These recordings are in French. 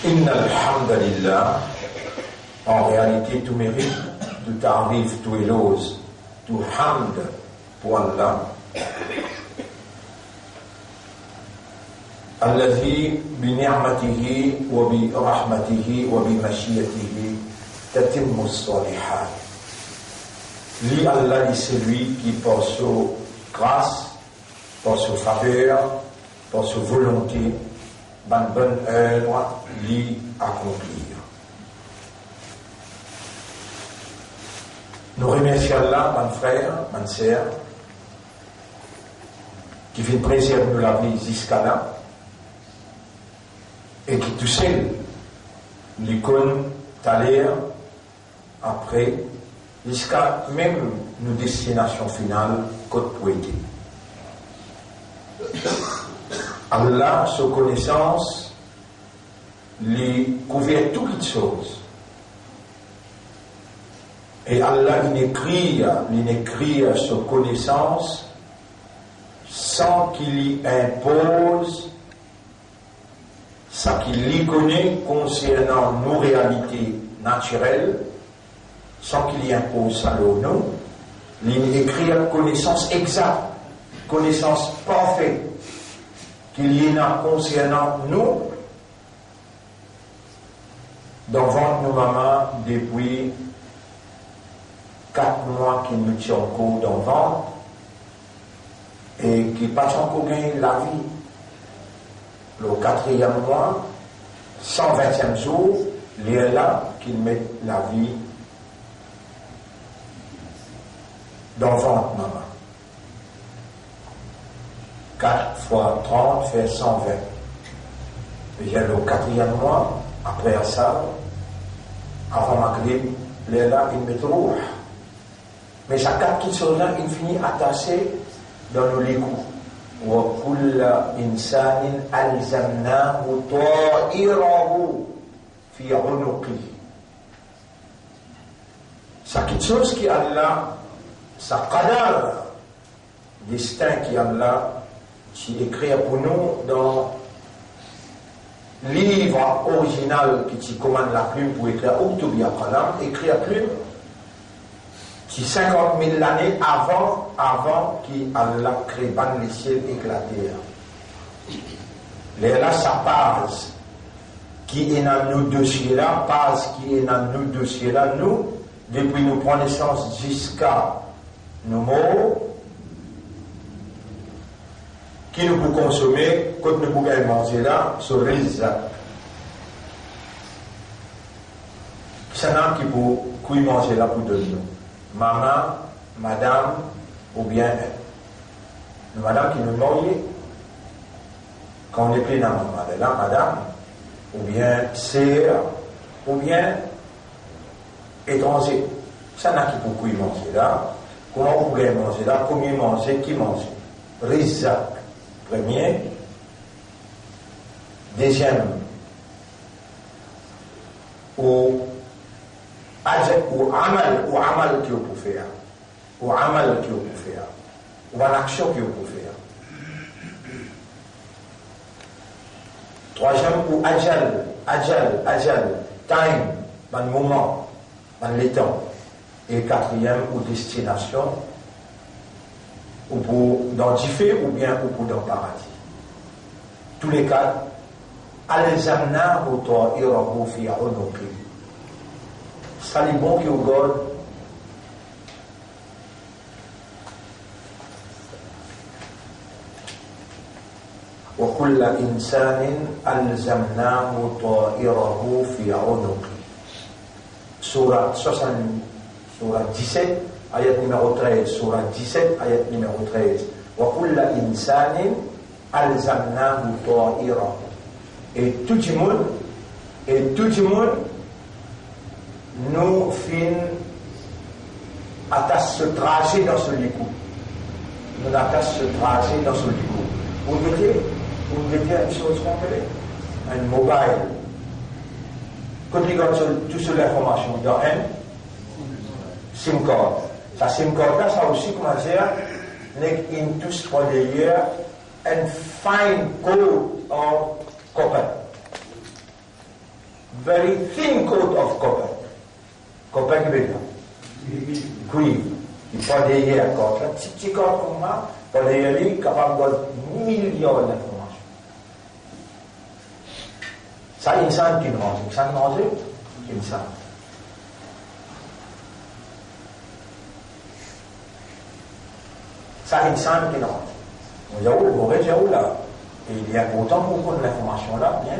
Inna alhamdulillah, en réalité tout mérite, tout arrive, tout élose, tout hamd pour Allah. Alladhi bi ni'matihi wa bi rahmatihi wa bi mashiyatihi tatimmu as-salihat. Li Allah, c'est lui qui par sa grâce, par sa faveur, par sa volonté, ban bonne œuvre, l'y accomplir. Nous remercions Allah, mon frère, mon sœur, qui fait préserver nous la vie jusqu'à là, et qui tout seul, l'icône, taler, après, jusqu'à même nos destinations finales, côte poétique. Allah, sa connaissance, les couvert toutes choses. Et Allah, il écrit sa connaissance sans qu'il y impose ce qu'il y connaît concernant nos réalités naturelles, sans qu'il y impose ça au nom. Il écrit la connaissance exacte, connaissance parfaite qu'il y a concernant nous dans ventre nos mamans depuis 4 mois qui nous tient encore dans le ventre et qui pas encore gagné la vie. Le 4e mois, 120e jour, il est là qu'il met la vie dans le ventre maman. 4 fois 30 fait 120. Il y a le 4e mois, après ça, avant Maghrib, il est là, il met le rouge. Mais chaque 4 qui sont là, il finit attaché dans le licou. وَكُلَّ إِنسَانٍ أَلْزَمْنَاهُ طَائِرَهُ فِي عُنُقِهِ. Chaque chose qui a là, sa qadar, destin qui a là, qui est écrit pour nous dans le livre original qui commande la plume pour écrire Uktubia Qalam, écrit à plume qui 50 000 années avant qu'Allah crée les ciels et la terre. Là, sa base qui est dans nos dossiers-là, base qui est dans nos dossiers-là, nous, depuis nos prendre naissance jusqu'à nos morts, qui nous pouvons consommer, quand nous pouvons manger là, sur rizza. C'est un qui peut manger là pour de nous. Maman, madame, ou bien madame qui nous marie, quand on est plein dans là, madame, ou bien sœur, ou bien étranger. Ça n'a qui peut manger là. Comment vous pouvez manger là? Combien manger? Qui manger? Rizza. Premier, deuxième, ou amal que vous pouvez faire, ou amal que vous pouvez faire, ou une action que vous pouvez faire. Troisième, ou ajal, time, un moment, un temps. Et quatrième, ou destination, ou pour dans Diffé, ou bien ou pour dans le paradis. Tous les quatre, al-zamna ou ta'irahu fi unuqi. Ça les bons qui au God. Wa kulla insanin al-zamnahu ta'irahu fi unuqi. Surat 17, ayat numéro 13, surat 17, ayat numéro 13. Wa kulla insanin alzamnahu ta'irahu. Et tout le monde, nous fin attache ce trajet dans ce licou. Nous attache ce trajet dans ce licou. Vous mettez une chose complète, un mobile. Quand il y a toute cette information dans un SIM card. Sa SIM card là, ça aussi commence à in tous for the year and find code or copper. very thin coat of copper. Copper qui veut dire cuivre. Il faut derrière encore. Un petit corps comme ça, pour derrière, capable de millions d'informations. Ça, il y a une qui range. Il y a une range, il y a ça, il y a une qui range. Il y a où le mauvais, il y a où là. Et il y a autant beaucoup d'informations là, bien.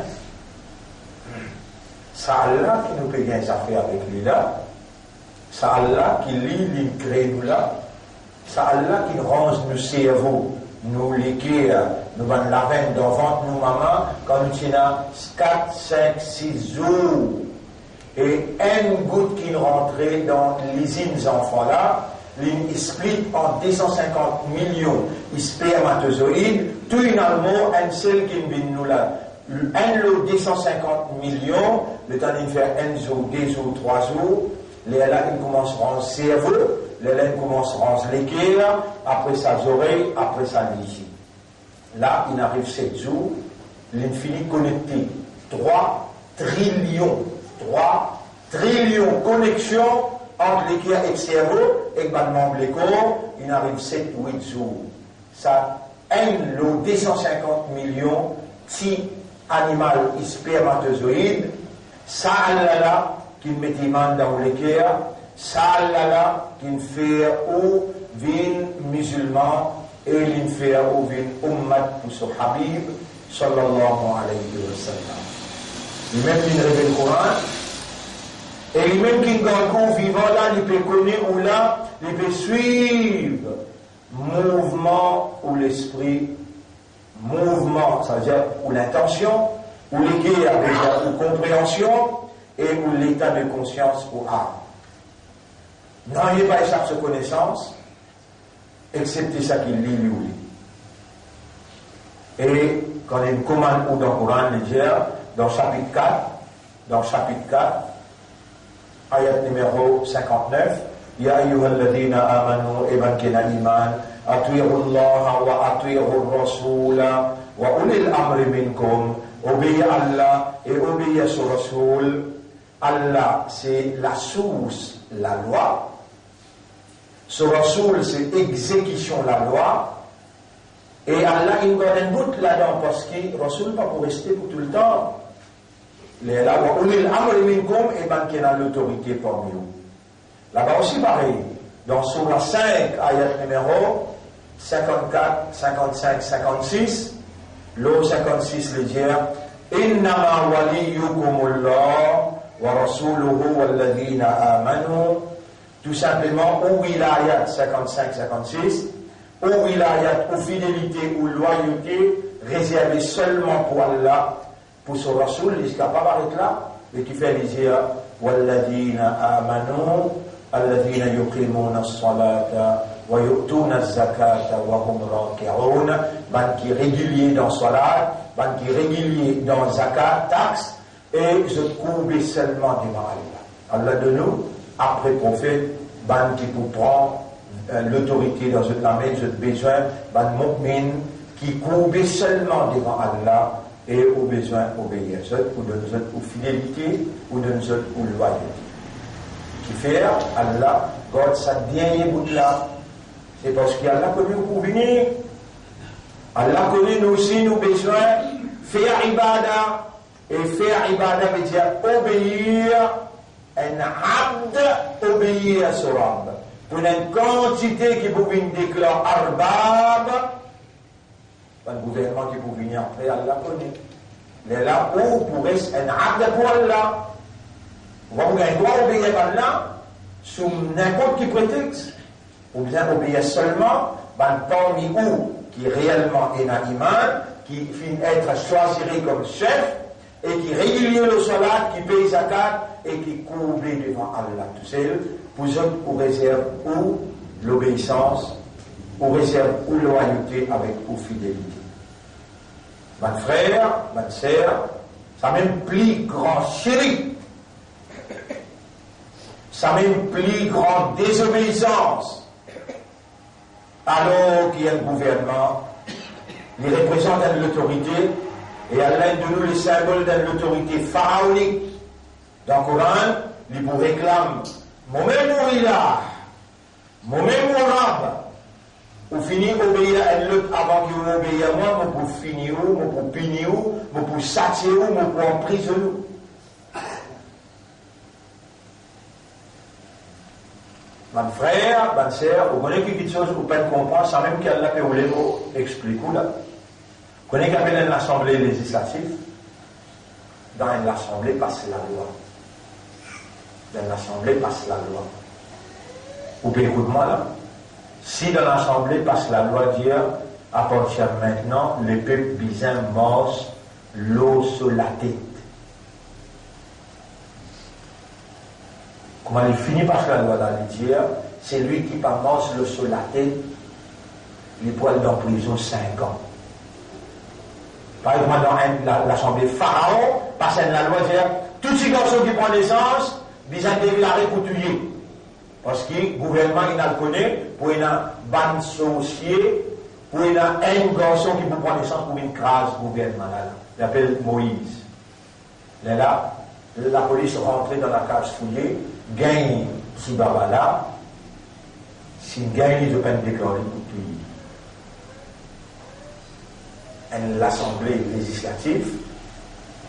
Ça, Allah qui nous peut bien s'affaire avec lui là. Ça, Allah qui lit, il crée nous là. Ça, Allah qui range nos cerveaux, nous l'équerre, nous van la veine d'enfant, nous maman, quand nous tenons 4, 5, 6 jours. Et une goutte qui rentrait dans les enfants là, il split en 250 millions de spermatozoïdes, tout finalement, un seul qui vient nous là. Un lot 250 millions, le temps de faire un jour, 2 jours, 3 jours, les là, ils commenceront le cerveau, les là, ils commenceront l'équerre, après ça, les oreilles, après ça, les yeux. Là, il arrive 7 jours, l'infini connecté. 3 trillions connexions entre l'équerre et le cerveau, et le membre de corps, il arrive 7 ou 8 jours. Ça, un lot 250 millions, petits animal spermatozoïde, ça là qui met des mains dans l'équerre, ça là qui fait ou vin musulman et qui fait ou vin ummat pour son habib sallallahu alayhi wa sallam. Lui-même qui révèle le Coran et lui-même qui gagne vivant là, il peut connaître ou là, il peut suivre mouvement ou l'esprit. Mouvement, ça veut dire ou l'intention, ou l'équerre, ou compréhension, et ou l'état de conscience ou âme. N'ayez pas échappé de connaissance, excepté ça qu'il lit, lui ou lit. Et quand il y a une commande ou dans le Coran, il dit, dans chapitre 4, ayat numéro 59, Ya ayyuhalladhina amanu iban kina iman ati'u Allah wa ati'u Rasul wa ulil amri minkum. Obéissez à Allah et obéissez au Rasul. Allah, c'est la source, la loi. Ce Rasul, c'est exécution la loi. Et Allah, il donne un bout là-dedans parce que Rasul pas pour rester pour tout le temps. Les là, wa ulil amri minkum iban kina l'autorité parmi vous. Là-bas aussi pareil, dans Surah 5, ayat numéro 54, 55, 56, l'eau 56 le dit Innama waliyukumullah wa rasuluhu walladhina amanu. Tout simplement, ou wilayat 55, 56, ou wilayat, ou fidélité, ou loyauté, réservée seulement pour Allah, pour son Rasoul, il est capable d'arrêter là, et qui fait les dire walladhina amanu. الذين يقيمون الصلاة ويؤتون الزكاة وهم راكعون. Ben qui est régulier dans salat, ben qui est régulier dans zakat, taxe, et je couvre seulement devant Allah. Allah de nous, après prophète, ben qui pour prendre l'autorité dans cette armée, je besoin, ben mu'min, qui couvre seulement devant Allah, et au besoin obéir, ou de nous, ou fidélité, ou de nous, ou loyauté. Qui fait Allah, God, ça dernier bout là, c'est parce qu'Allah connaît pour venir. Allah connaît nous aussi, nous besoin faire ibada. Et faire ibada veut dire obéir, un abd, obéir à son Rabb. Pour une quantité qui peut venir déclarer arbab, un gouvernement qui peut venir après, Allah connaît. Mais là où pourrait un abd pour Allah. On doit obéir à Allah sous n'importe quel prétexte, ou bien obéir seulement parmi eux qui réellement est un imam, qui finit être choisi comme chef, et qui régulier le salat, qui paye zakat, et qui couvre devant Allah tout seul, pour eux, ou réserve ou l'obéissance, ou réserve ou loyauté avec ou fidélité. Mon frère, ma sœur, ça même plus grand chéri. Ça même plus grande désobéissance. Alors qu'il y a un gouvernement, il représente l'autorité, et Allah de nous les symboles de l'autorité pharaonique, Dans le Coran, il vous réclame, moi-même où il a, moi-même où arabe, ou fini obéir à l'autre avant que vous obéissiez à moi, moi pour finir, moi pour punir, moi pour châtier, moi pour emprisonner. Mon frère, ma soeur, vous connaissez quelque chose que vous pouvez comprendre sans même qu'elle l'a fait ou les mots, expliquez-vous là. Vous connaissez qu'il y a une assemblée législative. Dans une assemblée passe la loi. Dans une assemblée passe la loi. Vous pouvez écouter moi là. Si dans l'assemblée passe la loi dire à partir de maintenant, les peuples bisins mangent l'eau sur la tête. Comment il finit par la loi là, il dit, c'est lui qui pas mange l'eau sur la tête, il peut aller en prison 5 ans. Par exemple, dans l'assemblée Pharaon, passe la loi dire, tous ces garçons qui prennent naissance, ils ont déclaré pour tuer. Parce que le gouvernement, il le connaît, pour une bande sorcier, pour un garçon qui vous prend naissance pour une crase gouvernement. Il s'appelle Moïse. Là, la police rentre dans la cage fouillée, gagne si baba là, s'il gagne, il peut déclarer pour tuer. L'Assemblée législative,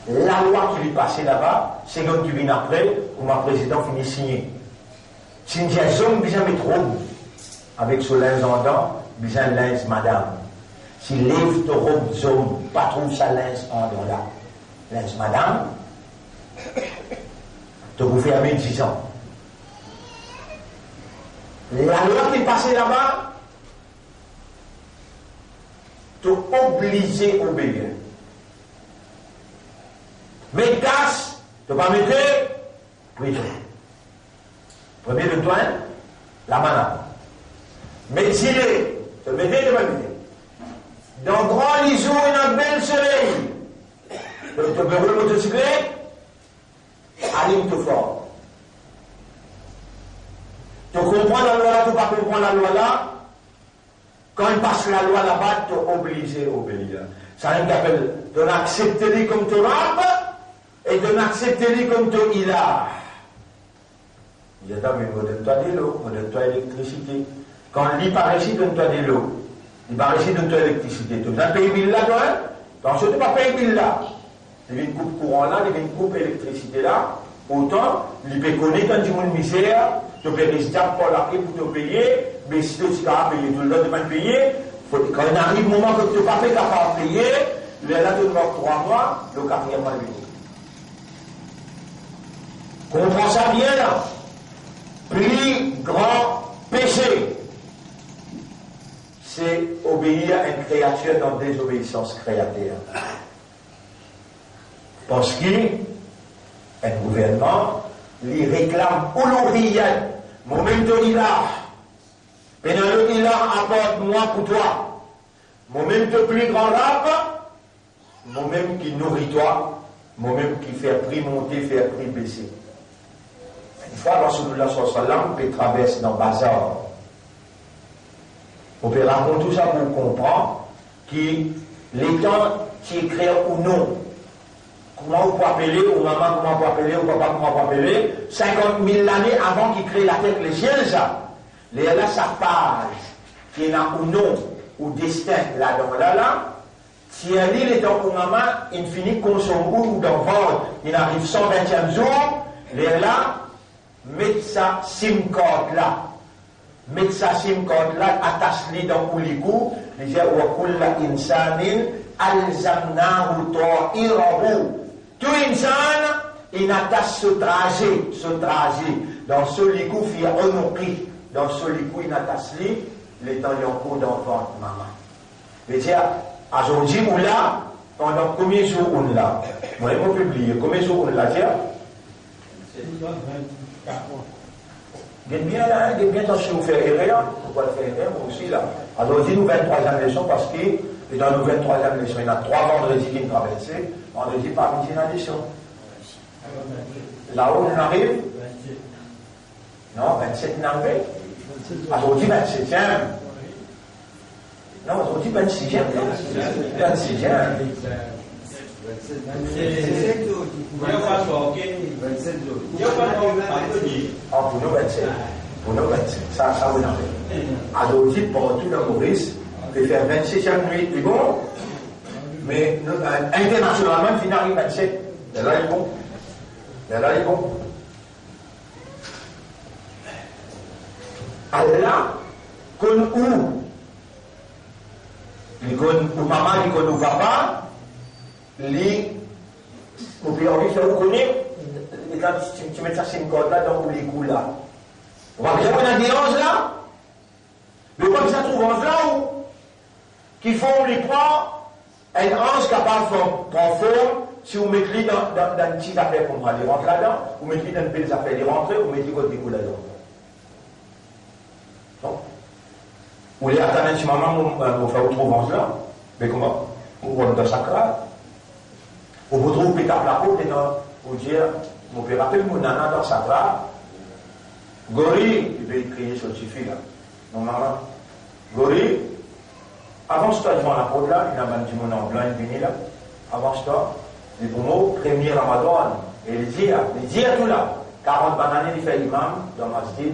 la loi qui lui passait là-bas, c'est quand tu viens après, où ma président finit signer. Si une homme bien mettre robe avec ce linge en dents, bien linge madame. Si lève ta robe zone, pas trouve sa linge en dents là. Linge madame, tu vous fermer 10 ans. La loi qui est passée là-bas, tu es obligé d'obéir. Mais casse, tu ne vas pas mettre prison. Premier de toi, la manade. Mais gilet, tu le mettez, tu vas le mettre. Dans grand lisou, il y a un bel soleil. Tu peux rouler le motocyclette, allume-toi fort. Tu comprends la loi là, tu ne pas comprendre la loi là. Quand il passe la loi là-bas, tu es obligé d'obéir. Ça veut dire que tu acceptes comme tu rap et tu acceptes comme tu ilah. Il dit, mais donne-toi de l'eau, donne-toi l'électricité. Quand il paraît ici, donne-toi de l'eau. Il paraît ici, donne-toi l'électricité. Tu as payé bill là, toi, hein? Attention, tu n'as pas payé bill là. Il y a une coupe courant là, il y a une coupe électricité là. Autant, il peut connaître quand tu as une misère, tu peux rester pour la paix pour te payer, mais si tu as payé, tout le monde ne payer. Quand il arrive le moment que tu n'as pas fait capable de payer, là, tu dois 3 mois, le 4e mois de vie. Comprends ça bien là. Plus grand péché, c'est obéir à une créature dans désobéissance créature. Parce qu'un gouvernement lui réclame uluhiyyat, momento ilah. Pendant le ilah apporte moi pour toi. Momento plus grand rap, moi-même qui nourrit toi, moi-même qui fait prix monter, fait prix baisser. Une fois, Rasulullah sallam peut traverser dans le bazar. On peut raconter tout ça pour comprendre que les temps qui écrivent ou non, comment on peut appeler, ou maman comment on peut appeler, ou papa comment on peut appeler, 50 000 années avant qu'il crée la tête, les ciels, ça. Les là, ça page, qui est là ou non, ou destin, là, dans là, si elle dit les temps pour maman, il finit consomme ou dans vente, il arrive 120e jour, les là, mettre sa SIM card là. Mettre sa SIM card là, attache-les dans Oulikou, il dit, wa kulla insanin alzamnahu ta'irahu. Tout insan, il attache ce trajet. Dans ce likou, il y a un dans ce likou, il attache les temps y en cours d'enfant, maman. Il dit, aujourd'hui, ou là, pendant combien de jours on l'a? Moi, je vais publier. Combien de jours on l'a, tiens? Vous bien là, vous bien dans ce que vous faites erreur, pourquoi le faire erreur, moi aussi là. Alors, dis nous 23e leçon parce que dans nos 23e leçons, il y en a 3 vendredis qui nous traversent, vendredi par midi la leçon. Là-haut, on arrive? Non, 27 n'arrive. Aujourd'hui, 27e. Non, aujourd'hui, 26e. 26e. 27 jours. Pour nous 27. Pour nous 27. Ça vous en fait. À d'autres pour tout le Maurice, on peut faire 26e nuit, c'est bon. Mais internationalement, il arrive 27. Et là, il est bon. Et là, il est bon. Allah, qu'on ou maman, il qu'on ou papa, lui, ou puis on lui fait reconnaître, et quand tu mets ça sur une corde là, donc les coups là. On va bien prendre des anges là, mais comme ça trouve ange là où, qui font les poids, un ange capable de prendre forme, si vous mettez dans une petite affaire pour aller rentrer là-dedans, vous mettez dans une belle affaire, les rentrer, vous mettez des coups là-dedans. Ou les attendants de maman, on fait autre chose là, mais comment? On va dans sa crâne. On vous trouve pétard la peau, et on dire, mon père rappelle mon nana dans sa crâne. Gori, il va crier sur le suffit là. Mon maman, Gori, avance-toi devant la peau là, il a même dit mon nom blanc, il vient là. Avance-toi, les bons premier Ramadaan, et il dit tout là, 40 bananes, il fait imam dans ma style.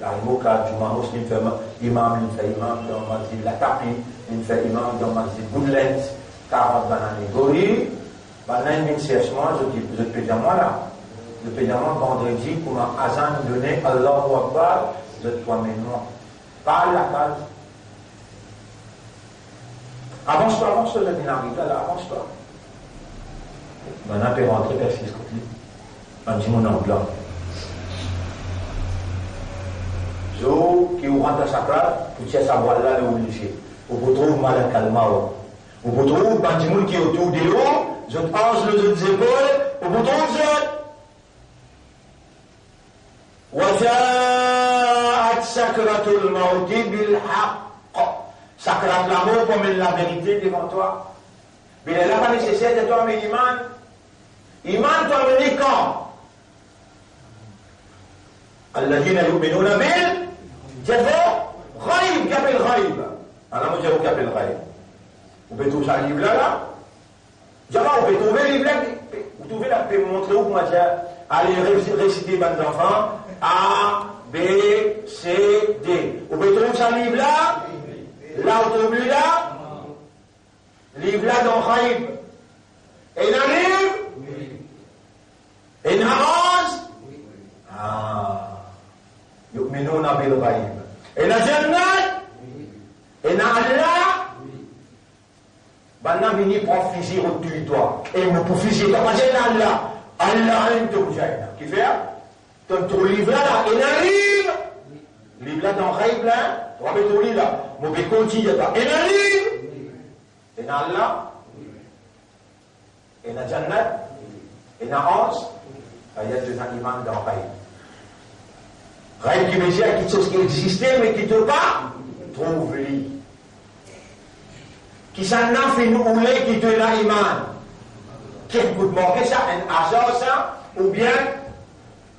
La Rimoka, Juma Muslim fait imam, il fait imam dans le masjid La Tapi, il fait imam dans le masjid Goodlands, 40 bananes Gori, bananes, une sèchement, je te paye à moi là. Je te paye à moi vendredi pour ma azan donner Allahu Akbar, je te toi moi. Pas la case. Avance-toi, le dynamique là, avance-toi. Maintenant, tu peux rentrer vers 6 côtés. On dit mon nom blanc. Qui rentre à sa place, pour tirer sa voile là, le lycée. Vous pouvez trouver mal à calmar. Vous pouvez trouver Bandimoun qui est autour des hauts, je pense les autres épaules, vous pouvez trouver ça. Waja'at sakratul mawti bil haqq. Sakrat l'amour comme la vérité devant toi. Mais il n'est pas nécessaire de toi, mais iman. Iman, toi, venez quand? Alladhina yu'minuna bil Ghaib, qui appelle Ghaib. Alors, moi, j'ai qui appelle Ghaib. Vous pouvez trouver ça livre là. Jamais, vous pouvez trouver le livre là. Vous trouvez là, vous pouvez montrer où, moi, allez réciter les enfants. A, B, C, D. Vous pouvez trouver ça livre là. Là, vous trouvez là. Livre là dans Ghaib. Et dans le livre. Et dans Rose. Ah. Yu'minuna bil Ghaib. Et la Jannat, et la Allah, maintenant, vini pour fusil au-dessus de toi. Et nous pour fusil, comme Allah, Allah est tout jaina. Qui fait? Ton livre là, et la livre là dans Ghaib là, tu vas mettre ton livre là, mon béconti, et la livre, et la Allah, et la Jannat, et la Hans, il y a deux animaux dans Ghaib. Rien qui veut dire quelque chose qui existait mais qui ne peut pas trouver. Qui s'en a fait nous rouler qui te l'a iman. Qui peut manquer ça, un hasard ça, ou bien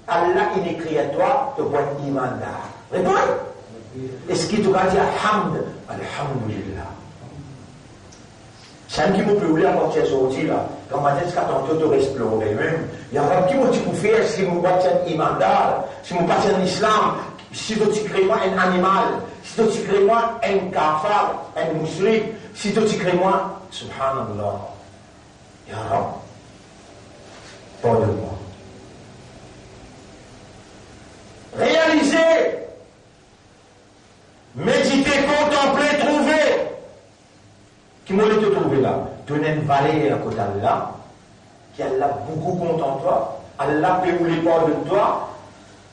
Allah il écrit à toi, te voit iman là. Réponds. Est-ce qu'il te va dire Alhamd, Alhamdulillah. C'est un qui me peut rouler à partir de aujourd'hui là. Quand on dit que tu dois explorer même, il y a un qui me dit pour faire si je vois un imandar, si je vois un islam, si tu crées moi un animal, si tu crées moi un kafar, un musulman, si tu crées moi, subhanallah, ya Rab, pardonne-moi. Réaliser, méditer, contempler, trouver. Qui m'a te trouver là? Donner une vallée à côté d'Allah, qui Allah beaucoup compte en toi, Allah peut les pas de toi,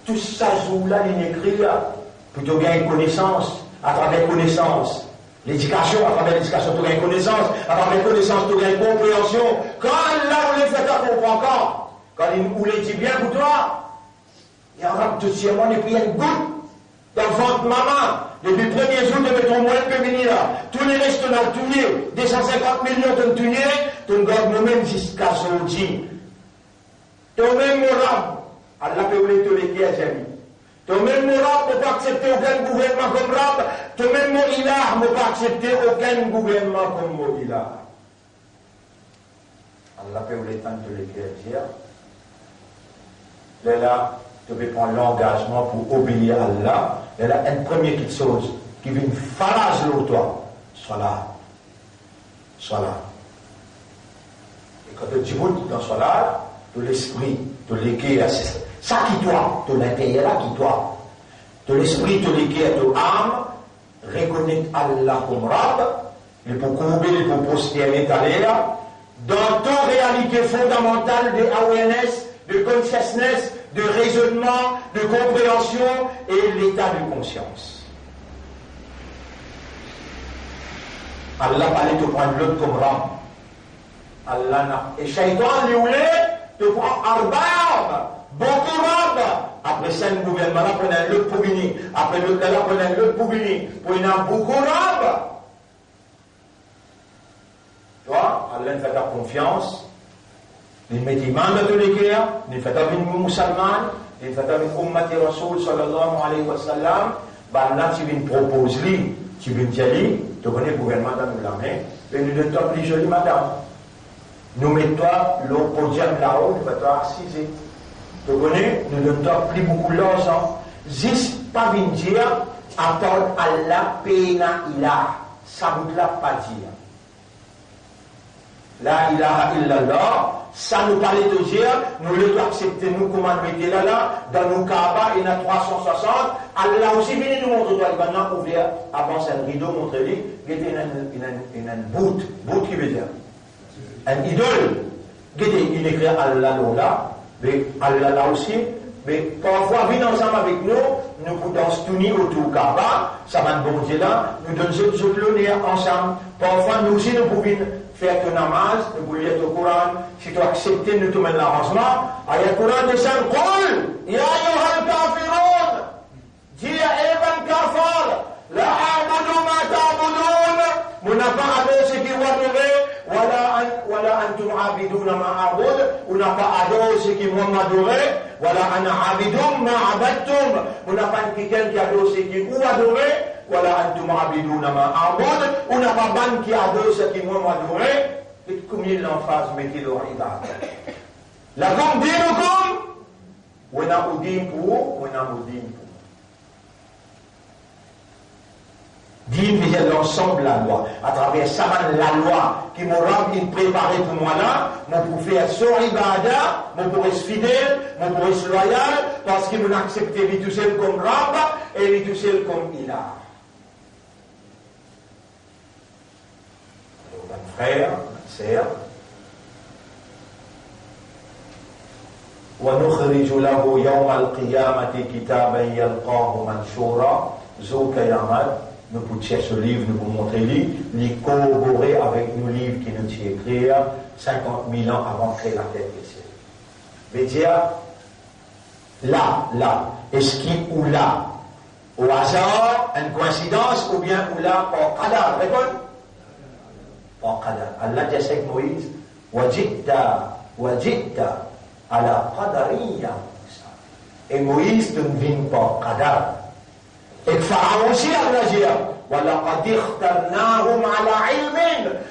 tout ça joue là, il écrit là, pour te gagner connaissance, à travers connaissance, l'éducation, à travers l'éducation, tu gagnes connaissance, à travers connaissance, tu gagnes compréhension. Quand Allah voulait faire ta comprends quand il voulait dire bien pour toi, il y aura tout sûrement des prières gouttes dans le ventre maman. Depuis le premier jour de mettre au moins que venir là, tous les restes là, tourner, 250 millions de tourner, tu gardes nous-mêmes jusqu'à aujourd'hui. Toi-même, mon rab, Allah peut vous te les amis. Toi-même, mon rab, ne peut pas accepter aucun gouvernement comme rab. Toi-même, mon ilah, ne peut pas accepter aucun gouvernement comme mon ilah. Allah peut vous les tendre de les dire. là, tu peux prendre l'engagement pour obéir à Allah. Et là, une première petite chose qui vient faire l'autre toi, salat. Et quand tu dis dans salat, de l'esprit, de l'équerre, ça qui toi, de l'intérieur là qui toi, de l'esprit, de l'équerre, de l'âme, reconnaître Allah comme Rab, il peut courber, il peut prosterner à l'air, dans toute réalité fondamentale de awareness, de consciousness, de raisonnement, de compréhension et l'état de conscience. Allah parlait de prendre l'autre comme Rab. Allah n'a. Et Shaitan, lui voulait te prendre Arbab, beaucoup Rab. Après ça, le gouvernement là prenait l'autre pour venir. Après l'autre là prenait l'autre pour venir. Pour y avoir beaucoup Rab. Toi, Allah fait ta confiance. Il met iman dans tous les guerres. Il fait ta vie musulmane. Il fait ta vie ummati Rasoul sallallahu alayhi wa sallam. Ben là, tu viens proposer lui. Tu viens dire, tu connais le gouvernement dans la main. Et nous donne-toi plus jolie madame. Nous mettons l'eau podium là-haut, nous mettons assisé. Tu connais, nous donne-toi plus beaucoup l'argent. Juste pas venir dire, attendre Allah, pena ilah. Ça ne veut pas dire. La ilaha illallah, ça nous parlait de dire, nous le doit accepter, nous comment nous mettons là, dans nos Kaaba, il y en a 360. Allah aussi vient nous montrer, toi, il va nous ouvrir, avant un rideau, montrer-lui, il y a une bout qui veut dire. Un idole, il écrit Allah là, mais Allah là aussi, mais parfois, vient ensemble avec nous pouvons danser autour du Kaaba, ça va nous bon Dieu là, nous donnons tout l'honneur ensemble. Parfois, nous aussi, nous pouvons faire ton namaz, nous pouvons lire ton Coran, si tu acceptes, nous te mets l'arrangement, ayat Coran descend, Qul, ya ayyuhal kafirun, dis à Evan Kafar, la a'budu ma ta'budun, mon n'a pas adoré ce qui va adorer, wala antum abidun ma a'bud, on n'a pas adoré ce qui moi m'adorer, wala ana abidun ma abattum, on n'a pas quelqu'un qui adore ce qui vous adorez, wala antum abidun ma a'bud, on n'a pas ban qui adore ce qui moi m'adorer, et combien l'emphase mettez le ibad. La comme dinukum, on a udin pour, on a udin pour. Dit l'ensemble de la loi. À travers ça, la loi qui m'a rendu préparé pour moi là, moi pour faire son ibada, moi pour être fidèle, moi pour être loyal, parce qu'il m'a accepté lui tout seul comme Rab et lui tout seul comme Ilah. Alors, mon frère, ma sœur, وَنُخْرِجُ لَهُ يَوْمَ الْقِيَامَةِ كِتَابًا يَلْقَاهُ مَنْشُورًا ذُو قِيَامَةٍ. Nous pouvons chercher ce livre, nous pouvons montrer lui corroborer avec nos livres qui nous ont écrits 50 000 ans avant de créer la terre et le ciel. Mais dire, là, est-ce qu'il ou là, au hasard, une coïncidence, ou bien ou là, par qadar, répondez? Par qadar. Allah dit avec Moïse, wajidta ala qadariya. Et Moïse ne vient pas qadar. Et Pharaon aussi a dit,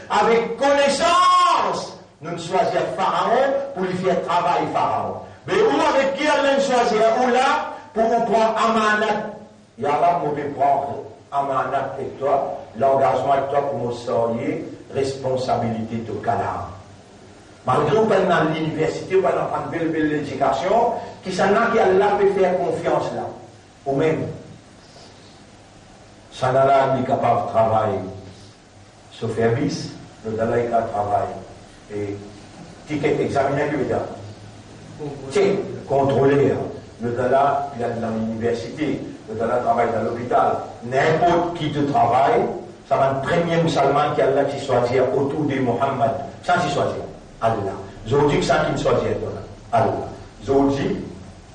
avec connaissance, nous choisissons Pharaon pour lui faire travail Pharaon. Mais où avec qui on choisit ou là pour nous prendre amanat. Il y a là pour nous prendre amanat avec toi, l'engagement avec toi pour nous sortir, responsabilité de Canaan. Malgré qu'on est dans l'université, on va prendre une belle éducation, qui s'en a qui Allah peut faire confiance là, ou même. Sanala est capable de travailler sur service, le Dalai Lama travaille. Et ticket examiné, que veut dire? Tiens, contrôler. Le Dalai, il est dans l'université, le Dalai travaille dans l'hôpital. N'importe qui te travaille, ça va être le premier musulman qui Allah qui choisit autour de Mohammed. Ça qui choisit Allah. Aujourd'hui, que ça qui choisit Allah. Aujourd'hui,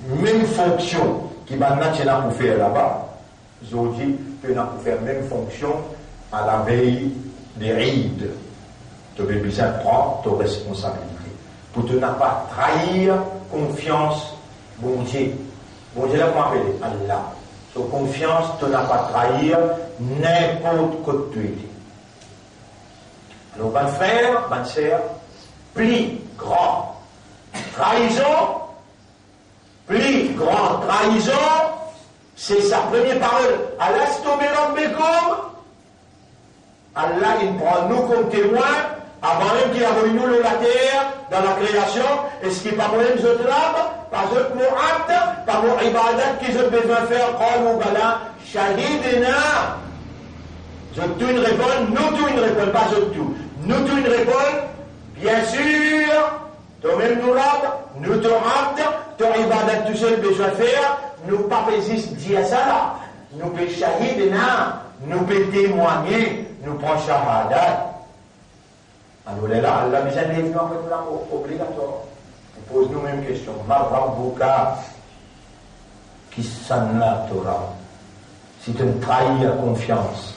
même fonction qui va maintenant pour faire là-bas. Aujourd'hui, tu n'as pour faire même fonction à la veille des rides. Tu as besoin de prendre ta responsabilité. Pour ne pas trahir confiance, bon Dieu. Bon Dieu, là, comment appeler Allah. Sur confiance, tu n'as pas trahir n'importe quoi que tu es. Alors, mon frère, ma sœur, plus grand trahison, plus grande trahison, c'est sa première parole. Allah, il prend nous comme témoins, avant même qu'il a voulu nous la terre, dans la création, et ce qui n'est pas moi-même, je te lave, pas je te m'ouate, pas mon ibadat, qui je besoin faire, qalou bala, shahidina. Je te une réponse, nous tout une réponse, pas je tout. Nous tout une réponse, bien sûr, toi-même nous rab, nous te abd, ton ibadat tout seul besoin faire, nous pas existe dire ça là. Nous peut shahidina, nous peut témoigner, nous prenons shahadat. Alors là, Allah nous a dit, nous avons obligatoire. On pose nous-mêmes question. Marabouka, qui s'en a Torah? Si tu me trahis la confiance.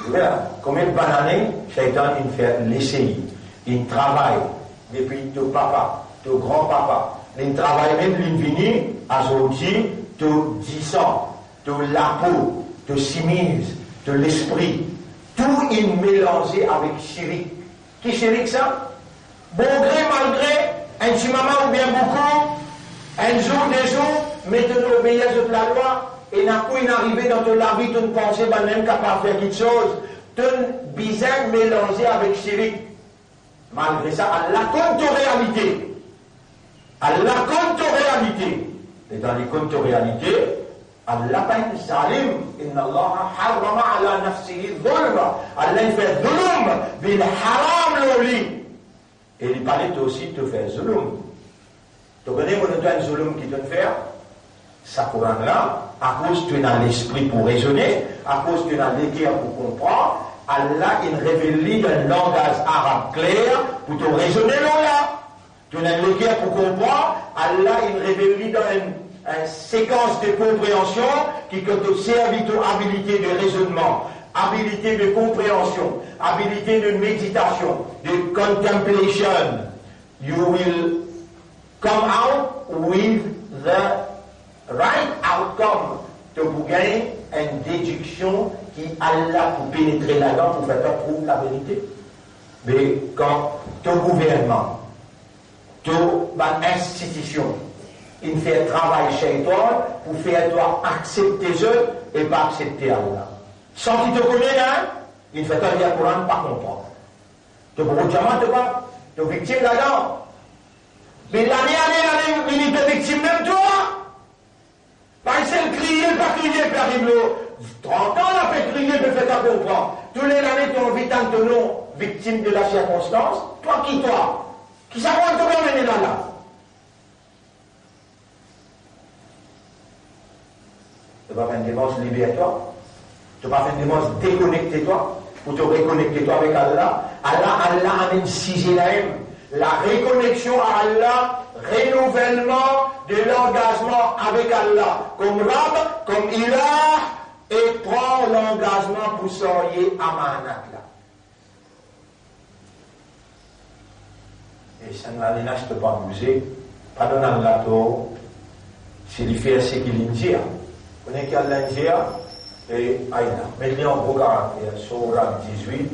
Voilà. Combien de bananes, Shaitan, il fait l'essayer. Il travaille depuis ton papa, ton grand-papa. Il travaille même l'infini, à aujourd'hui, ton 10 ans, ton la peau, ton simise, ton l'esprit. Tout est mélangé avec chirik. Qui chirik ça? Bon gré, malgré, un petit maman ou bien beaucoup, un jour, des jours, mettez-nous obéir à la loi, et n'a pas arrivé dans ton vie, tu ne pensais pas même capable de faire quelque chose. Tu es bizarre mélangé avec chirik. Malgré ça, Allah compte réalité. Allah compte réalité. Et dans les comptes réalité, Allah pas zalim. Inna Allah harrama ala nafsihi dhulma. Allah fait dhulm bil haram loli. Et il parlait aussi de faire zulum. Tu connais mon un zulum qui te fait? Ça Coran là, à cause tu as l'esprit pour raisonner, à cause tu as l'équerre pour comprendre, Allah il révèle un langage arabe clair pour te raisonner là. Tu as l'équerre pour comprendre, Allah il révèle dans une séquence de compréhension qui te servi ton habilité de raisonnement, habilité de compréhension, habilité de méditation, de contemplation. You will come out with the right outcome. Tu peux gagner une déduction qui Allah pour pénétrer là-dedans pour faire prouver la vérité. Mais quand ton gouvernement, ton institution, il fait travail chez toi pour faire toi accepter eux et pas accepter Allah. Sans qu'il te connaisse, hein, il fait un lien Coran pas comprendre. Tu peux jamais te battre, tu es victime là-dedans. Mais l'année, il est victime même toi. Pas celle crier, pas crier, Père Riblo. 30 ans, la fait crier, me fait pas comprendre. Tous les années, tu as envie d'un nom victime de la circonstance. Toi qui toi? Qui s'apprend de te mener là? Tu vas faire une démarche libère-toi. Tu vas faire une démarche déconnecter-toi. Pour te reconnecter-toi avec Allah. Allah amène la réconnexion à Allah, renouvellement de l'engagement avec Allah. Comme Rab, comme Ilah, et prend l'engagement pour sortir amanat là. Et ça ne lâche pas bouger. Pardonnant la tour, c'est lui faire ce qu'il dit. Vous connaissez qu'Allah dit, et Aïna. Mettez en gros caractère, Surah 18,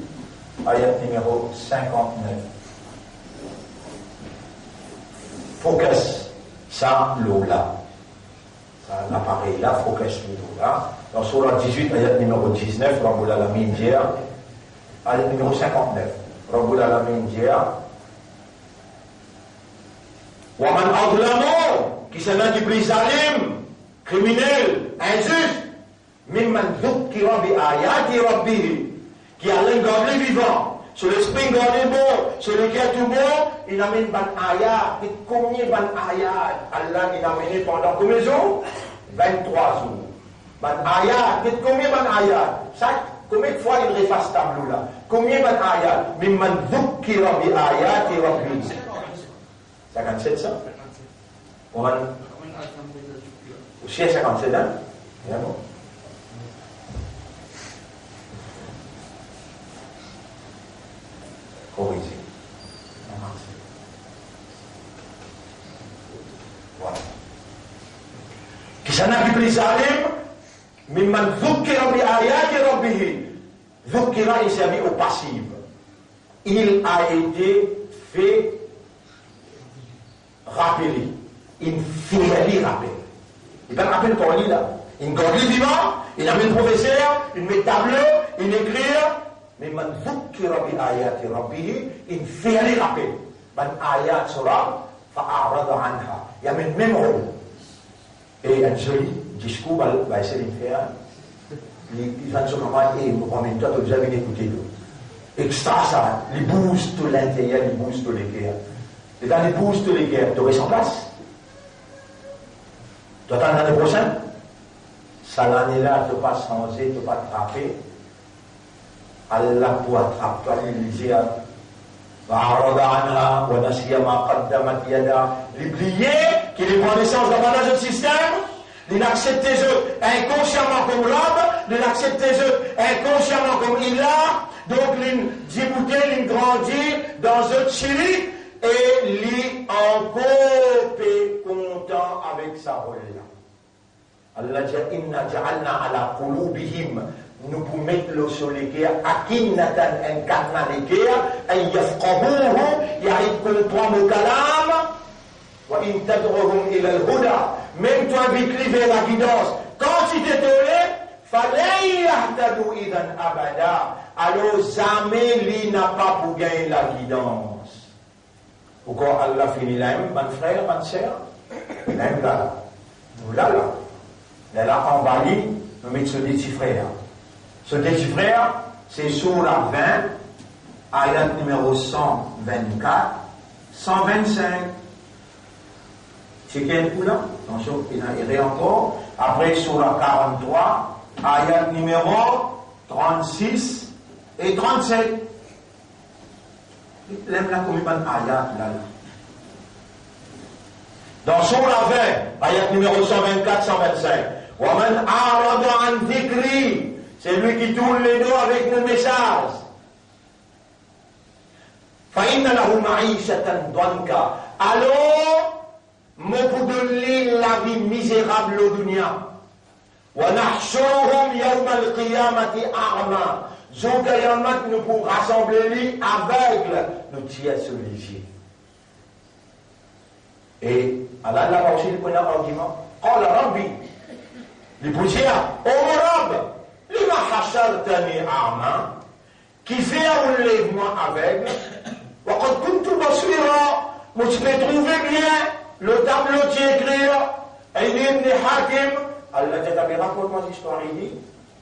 ayat numéro 59. Focus, ça, l'eau là. L'appareil là, focus l'eau là. Dans Surah 18, ayat numéro 19, Rabbul Alamin dit, ayat numéro 59. Rabbul Alamin dit, Waman adlamu, qui s'en a du plus zalim, criminel, injuste, mimman dhukkira bi ayati rabbihi, qui a l'engagé vivant, sur l'esprit gardé bon, sur le cœur tout bon, il amène ban ayat, et combien ban ayat, Allah il a amené pendant combien de jours? 23 jours. Ban ayat, et combien ban ayat? Combien de fois il refasse ce tableau là? Combien ban ayat? Mimman dhukkira bi ayati rabbihi. 57 ça? On va aussi à 57 ans? Bien bon. Corriger. Voilà. Qui s'en a plus zalim, mimman dhukkira bi ayati rabbih. Dhukkira est servi au passif. Il a été fait rappeler. Il fait lui rappeler. Il va rappeler pour lui là. Il garde lui vivant, il amène professeur, il met tableau, il écrit. Mais man dhukkira bi ayati rabbih, il fait lui rappeler. Man ayat surah, fa'arada anha. Il amène même rôle. Et un joli discours va essayer de faire. Il va se commenter, il me promène toi, tu as jamais écouté. Extra ça, il booste l'intérieur, il booste les guerres. Et quand il booste les guerres, tu restes en place. Tu attends l'année prochaine. Ça l'année-là, tu pas changer, tu pas attraper. Allah pour attraper, toi, il dit, l'oublier, qu'il prend naissance dans notre système, il accepte les eux inconsciemment comme l'homme, il accepte les eux inconsciemment comme il a, donc il débouté, il grandit dans un Chili, et il encore content avec sa rôle là. Allah dit, inna ja'alna ala qulubihim, nous pouvons mettre le soleil akinnatan incarna l'équerre, ay yafqahuhu, y'arrive comprendre le kalam, wa in tadruhum ila al-huda, même toi vite vers la guidance, quand tu t'es tourné, fallait yahtadu idan abada, alors jamais lui n'a pas pour gagner la guidance. Pourquoi Allah finit là, mon frère, ma sœur, même là, nous là, elle a envahi, nous mettons ce petit frère. Ce petit frère, c'est sur la 20, ayat numéro 124, 125. C'est quel coup là? Attention, il y a encore. Après, sur la 43, ayat numéro 36 et 37. L'aime la combien ayat là. Dans sur la 20, ayat numéro 124, 125. Waman arada an dhikri, c'est lui qui tourne les dos avec le message. Fa inna lahu ma'ishatan danka. Alors, mon pour donner la vie misérable au dunya. Wa nahshuruhum yawm al-qiyamati a'ma. Jour Qiyamah, nous pour rassembler lui aveugle, nous tirer sur les yeux. Et Allah là aussi le premier argument. Qala rabbi. Les poussières, oh mon Rab, lima hashartani a'ma, qui fait un lèvement aveugle, wa qad kuntu basira, moi tu peux trouver bien le tableau qui écrit, et Ibn Hakim, Allah t'a raconte-moi l'histoire ici,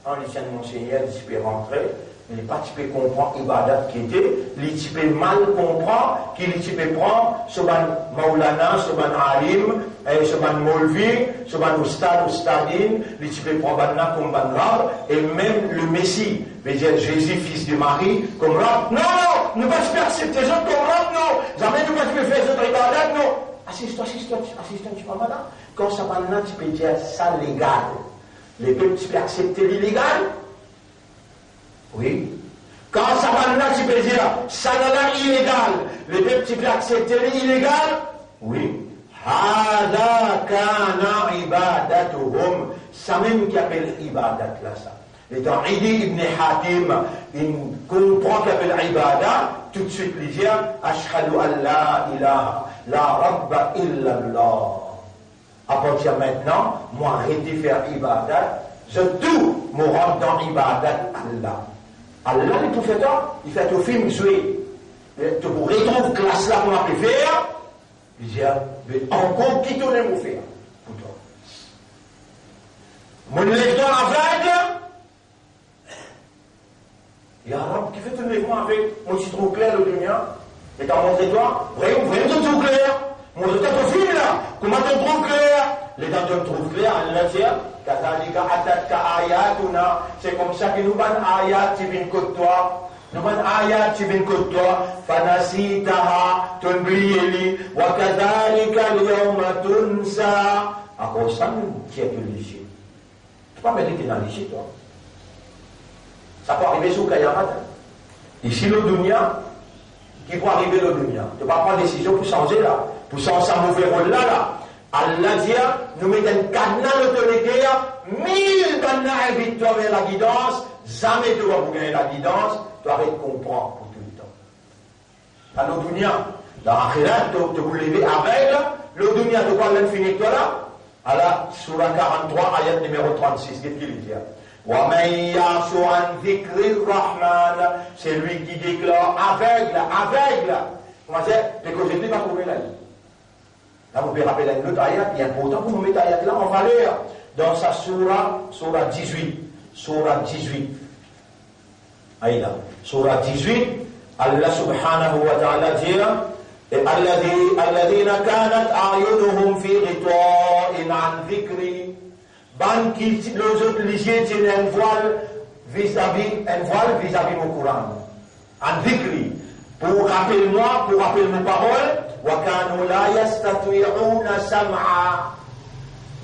en les chaînes monseigneur, tu peux rentrer, il n'est pas tu peux comprendre l'ibadat qui était, il tu peux mal comprendre, qu'il tu peux prendre, ce ban Maulana, ce ban Alim, ce ban Molvi, ce ban Oustad, Oustadine, il tu peux prendre Banna comme ban Rab, et même le Messie, veut dire Jésus, fils de Marie, comme Rab. Non, non, ne pas se accepter les autres comme Rab, non. Jamais ne pas se faire les autres ibadat, non. Assiste-toi, tu vois, madame. Quand ça va là, tu peux dire ça légal. Les peuples, tu peux accepter l'illégal? Oui. Quand ça va là, tu peux dire ça là illégal. Les peuples, tu peux accepter l'illégal? Oui. Hada kana ibadatuhum. Ça même qui appelle ibadat là, ça. Et dans Idi ibn Hatim, il comprend qu'il appelle ibadat, tout de suite il dit Ashhadu an la ilaha, la rabba illa Allah. À partir de maintenant, moi arrêtez de faire ibadat, je tout me rends dans ibadat Allah. Allah, le prophète, il fait au film jouer. Tu vous retrouves classe là qu'on a pu faire, il dit encore qui tourne vous faire. Pour toi. Mon lecteur aveugle, il y a un arabe qui fait tout le mouvement avec mon citron clair le dunia. Et t'as montré toi, vraiment tout clair. Mon lecteur au film là, comment tu trouves clair? Les dents te trouvent clair, Allah dit, c'est comme ça que nous ban ayat qui viennent contre toi. Nous ban ayat qui viennent contre toi. Fanasitaha, tu oublies, wa kadhalika al-yawma tunsa. À cause de ça, nous tiens que l'Égypte. Tu peux pas mettre dans l'Égypte, toi. Ça peut arriver sous Kayamat. Ici, le dunya, qui peut arriver le dunya. Tu ne peux pas prendre décision pour changer là. Pour changer un mauvais rôle là. Allah dit, nous mettons un cadenas l'autorité, 1000 cadenas invitent toi vers la guidance, jamais tu vas pour gagner la guidance, tu arrêtes de comprendre pour tout le temps. Dans le dunya, Dans l'akhirat, tu vous levez aveugle, le dunya, tu parles l'infini, toi là. Alors, surah 43, ayat numéro 36, qu'est-ce qu'il dit? وَمَنْ يَعْشُ عَنْ ذِكْرِ الرَّحْمَنِ, c'est lui qui déclare aveugle. Comment c'est? Les causes de pas trouver la vie. Là, vous pouvez rappeler une autre ayat, il est important pour nous mettre ayat là, on va lire dans sa surah 18. Surah 18. Aïda. Surah 18, Allah subhanahu wa ta'ala dit الذين كانت أعينهم في غطاء عن ذكري. Ban qui les autres les yeux tiennent un voile vis-à-vis mon Coran. En dhikri, pour rappeler moi, pour rappeler mes paroles, وَكَانُوا لَا يَسْتَطِيعُونَ سَمْعًا.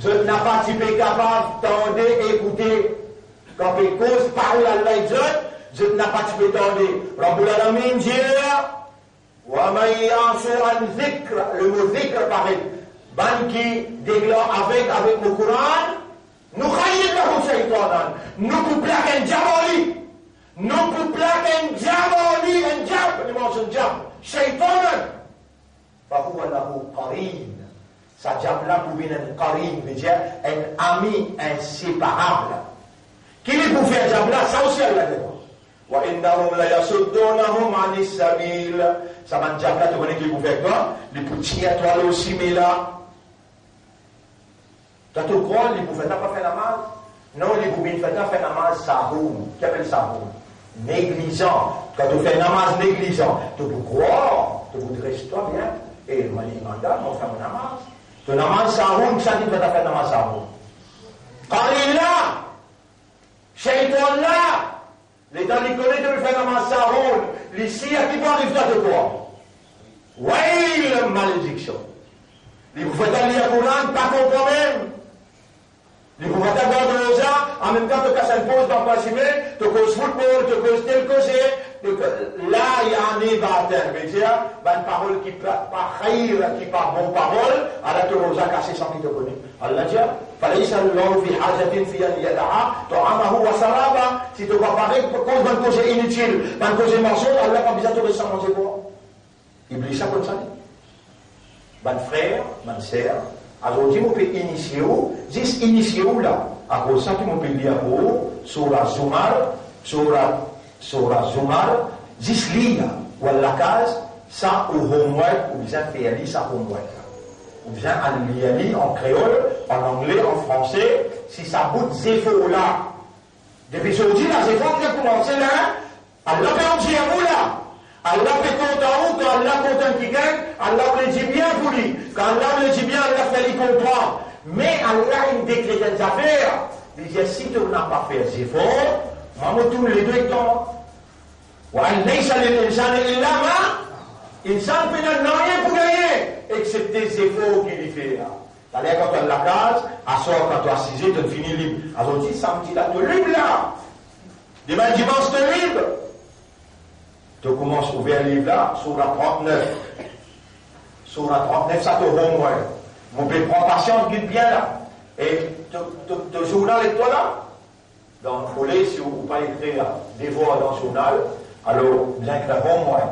Je n'ai pas été capable d'entendre, écouter. Quand il cause parole à Allah, je n'ai pas été d'entendre. Rabbul Alamin dit وَمَنْ يَعْشُ عَنْ ذِكْرِ. Le mot dhikr paraît. Ban qui déclare avec mon Coran, nous khayir lahu shaytanan, nous pour plaquer un diaboli, nous pour plaquer un diaboli, un diable, il mange un diable, shaytanan, fahuwa lahu qarin. Ça diable là pour venir un qarin, veut dire un ami inséparable. Qui est pour faire diable là, ça aussi Allah dit. Wa innahum la yasuddunahum anis sabil. Ça va diable là, tu connais qui est pour faire quoi? Les petits à toi aussi, mais là. Quand tu crois, les bouffettes n'ont pas fait la masse. Non, les bouffettes n'ont pas fait la masse, sahoum. Qu'est-ce que sahoum? Négligent. Quand tu fais la masse négligent, tu peux croire, tu voudrais toi bien. Et le mandat, on fait une masse. Tu la masse sahoum, ça dit que tu as fait la masse sahoum. Quand il est là, shaitan là, les temps qui connaissent, tu fais la masse sahoum. Les siens qui vont arriver de quoi? Oui, la malédiction. Les bouffettes à lire Coran, pas qu'on problème. Les bouffettes à garder aux gens, en même temps, tu casses une pause dans le passé, tu causes football, tu causes tel causer. Là, il y a un évateur, mais dire, une parole qui pas khayr, qui pas bonne parole, alors tu aux gens casser sans qu'ils te connaissent. Allah dit, فَلَيْسَ اللَّهُ فِي حَاجَةٍ فِي أَنْ يَدَعَ طَعَامَهُ وَشَرَابَهُ. Si tu vas parler, cause d'un cause inutile, d'un cause mensonge, Allah pas besoin de te laisser manger quoi. Iblis, ça comme ça. Mon frère, ma soeur, alors je peux initier où, juste initier où là, à cause ça qui m'ont payé à vous, surah Zumar, juste lire, ou à la case, ça au homework, ou bien faire lire ça homework. Ou bien lire en créole, en anglais, en français, si ça bout zéro là. Depuis aujourd'hui, là, zéro qui a commencé là, Allah peut en dire où là. Allah fait content ou quand Allah content qui gagne, Allah le dit bien pour lui. Quand Allah le dit bien, Allah fait lui comprendre. Mais Allah il décrète des affaires. Il dit si tu n'as pas fait des efforts, maman tous les deux temps. وَأَنْ لَيْسَ لِلْإِنسَانِ إِلَّا مَا إِنسان fait rien pour gagner, excepté les efforts qu'il y fait là. C'est-à-dire quand tu as la case, à soir quand tu as assisé, tu finis libre. Alors tu dis samedi là, tu es libre là. Demain dimanche, tu es libre. Tu commences à ouvrir le livre là, surah 39. Surah 39, ça te rend moins. Mon père prend patience, guide bien là. Et tu journal avec toi là. Dans le volet, si vous ne pouvez pas écrire des voix dans le journal, alors bien écrire homework.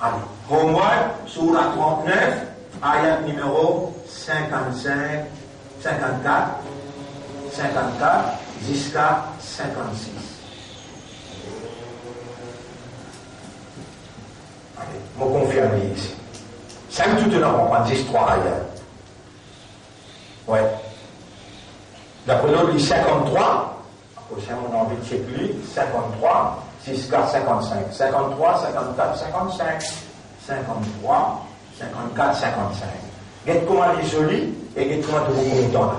Allez, homework, surah 39, ayat numéro 55, 54, jusqu'à 56. Allez, je me confirme ici. 5 tout de on prend 10, 3 ayats. Ouais. D'après l'autre, il 53. Prochain, on a envie de checker 53 jusqu'à 55. 53, 54, 55. 53, 54, 55. Regarde comment il est joli et regarde comment tu es content là.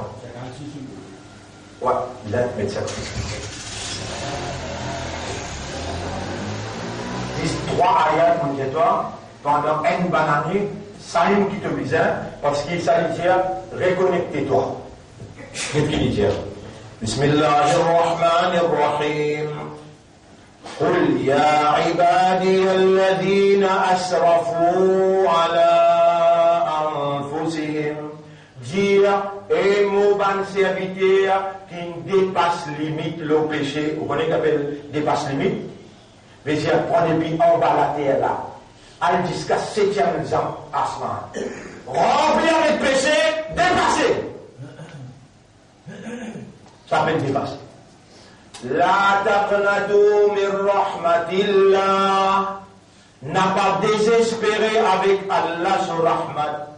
Ouais, il a mettre ça. 3 ayats, mon Dieu, toi, pendant une bonne année, ça y est qui te besoin, parce qu'il s'agit de dire, reconnecte-toi. Qu'est-ce qu'il dit? Bismillahirrahmanirrahim. قل يا عبادي الذين أسرفوا على أنفسهم. Dire, et mon ban serviteur qui dépasse limite le péché. Vous connaissez qu'on appelle dépasse limite? veut dire prendre puis en bas la terre là, aller jusqu'à 7e asman. Rempli avec péché, dépassé. Ça s'appelle dépassé. La taqnatu min rahmatillah. N'a pas désespéré avec Allah sur rahmat,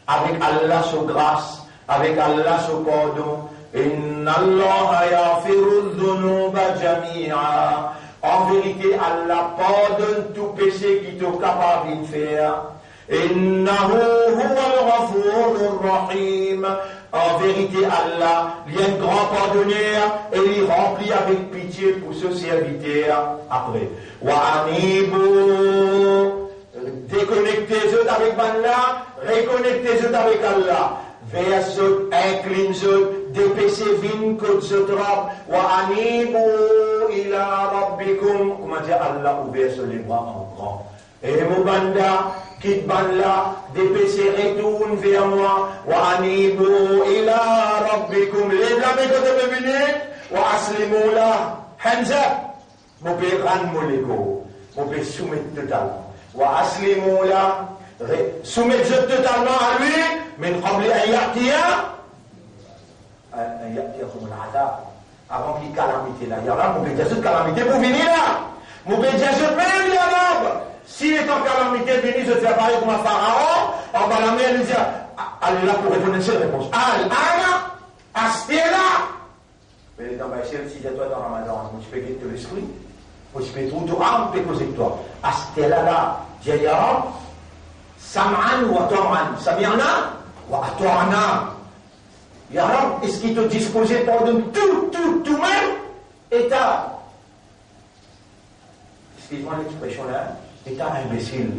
avec Allah sur grâce, avec Allah sur pardon. Inna Allah yaghfiru dhunuba jami'a. En vérité, Allah pardonne tout péché qui t'est capable de faire. Innahu huwal ghafurur rahim. En vérité, Allah, il est un grand pardonneur et il remplit avec pitié pour ce serviteur. Après, wa anibu, déconnectez-vous avec Allah, reconnectez-vous avec Allah. Vers ce, incline-vous, dépêchez-vous que ce drap. Wa anibu ila rabbikum. Comment dire, Allah ouvert sur les bras en grand. Et mon banda, quitte banda, dépêchez, retourne vers moi. Wa anibu ila rabbikum. Lève la main quand tu es venu. Wa aslimu la. Hands up. Mon père rend mon lego. Mon père soumettre totalement. Wa aslimu la. Soumettez totalement à lui. Mais comme les ayatiyah. Ayatiyah comme l'adab. Avant qu'il y ait calamité là. Il y a là, mon père, il y a calamité pour venir là. Mon père, il y a même il y a là. S'il est en calamité, venu se faire pareil comme un pharaon, en bas la mer, il dit, allez là pour répondre à cette réponse. Al-Ana, Astela. Mais dans ma chère, si toi dans Ramadan, tu peux guetter l'esprit, tu peux tout âme, tu peux causer de toi. Astela là, Jaya, Sam'an ou Ator'an. Samirna ou Ator'ana. Ya Rab, est-ce qu'il te disposait pour de tout même état? Excuse-moi l'expression là. État imbécile,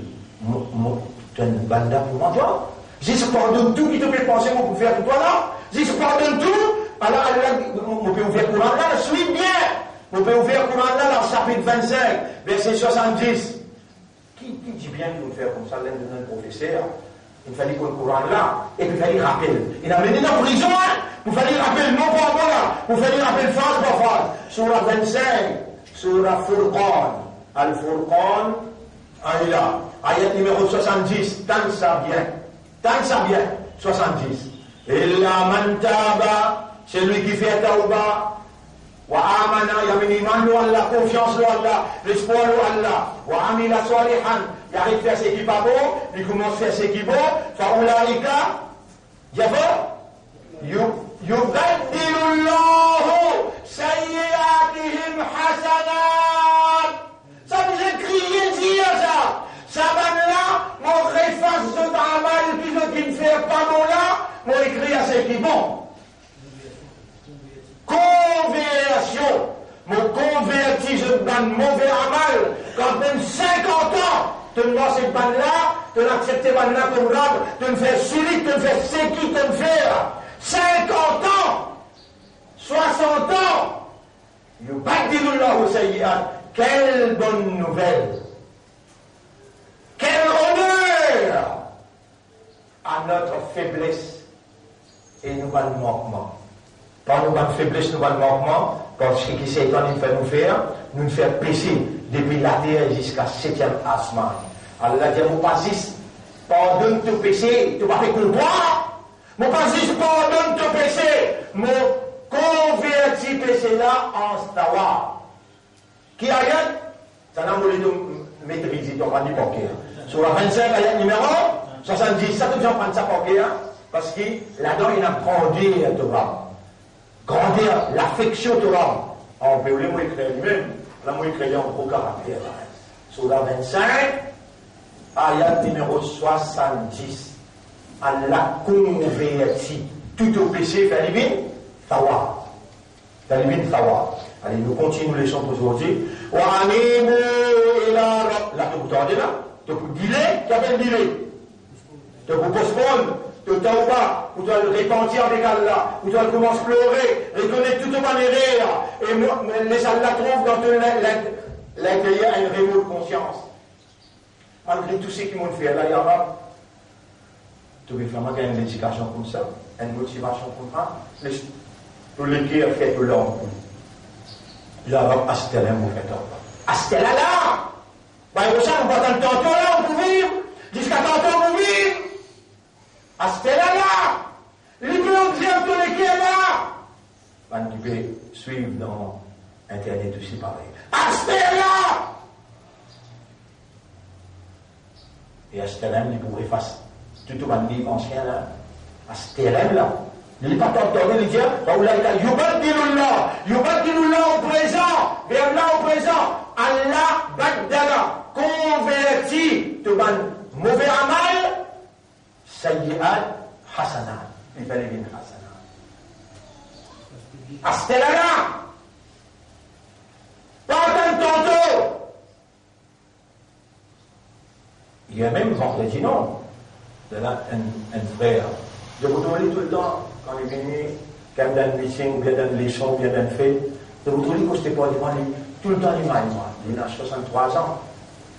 tu as une banda pour moi. Je pardonne tout qui te fait penser qu'on peut faire pour toi là. Je pardonne tout. Alors, on peut ouvrir Coran là, suis bien. On peut ouvrir Coran là, dans le chapitre 25, verset 70. Qui dit bien qu'il faut faire comme ça, l'un de nos professeurs? Il fallait qu'on Coran là, et puis il fallait rappeler. Il a mené dans la prison, hein? Il fallait rappeler non par rapport là. Il fallait rappeler phrase par phrase. Surah 25, Surah Furqan. Al-Furqan. Là, ayat numéro 70, tant ça bien, 70. Illa man taba, c'est lui qui fait tauba, wa amana, il y a un iman de Allah, confiance de Allah, l'espoir de Allah, wa amila salihan, il arrive à faire ce qui pas bon, il commence à faire ce qui est bon, fa'ulaika, yubaddilu Allahu sayyi'atihim hasanat. Ça vous a crié dire ça. Ça va là, mon réface de travail, puis ce qui ne fait pas bon là, mon écrit à ce qui est bon. Conversion. Mon converti, je donne mauvais amal. Quand même 50 ans, tu me vois cette bande là, tu l'acceptes bande là comme rab, tu me fais solide, tu me fais ce qui te me fait. 50 ans, 60 ans, yubadilullahu sayyi'at. Quelle bonne nouvelle! Quel honneur à notre faiblesse et nous allons manquement. Par nos faiblesses, nous allons manquement, parce que c'est quand il fait nous faire pécher depuis la terre jusqu'à 7e asman. Allah dit, mon pas pardonne ton péché, tu vas faire comprendre. Mon pas pardonne ton péché, mon converti péché là en stawa. Qui ayat, ça n'a pas maîtrisé ton rang du poker. Sur la 25, ayat numéro 70, ça te vient prendre ça poker, parce que là-dedans, il a grandi Torah. Grandir l'affection Torah. On peut le mot écrire lui-même, la mot écrire en gros caractère. Sur la 25, ayat numéro 70, Allah convertit tout au péché, Falibin, Tawa. Falibin, Tawa. Allez, nous continuons les chants pour aujourd'hui. Là, tu peux t'en dire là. Tu peux dealer, tu appelles dealer. Tu peux postpone, tu peux tauba, ou tu vas le repentir avec Allah, ou tu vas commencer à pleurer, reconnaître toute manière. Et les Allah trouvent dans l'intérieur une réelle conscience. Malgré tout ce qu'ils m'ont fait, là, il y a tu veux vraiment gagner une éducation comme ça, une motivation comme ça. Pour les qui ont fait tout l'homme. Ya Rab, astelamu fatawa. Astel là. Bah, il ça, on va dans le tantôt là, on peut vivre. Jusqu'à tantôt, on peut vivre. Astel là. L'idéal vient de l'équipe là. On peut suivre dans Internet aussi pareil. Astel là. Et Astel il pourrait faire tout le livre ancien là. Astel là. Il n'est pas entendu, il dit, Yubadilullah au présent, vers là au présent, Allah baddala, converti, tout le mauvais amal, sayyi'at, hasanat, il fallait bien hasanat. Astelala, pas tantôt. Il y a même vendredi, non, de là, un frère, de vous donner tout le temps, quand il est venu, quand il y a un meeting, bien dans les leçons, bien dans le fait, de vous donner que c'était pas tout le temps il m'a il a 63 ans.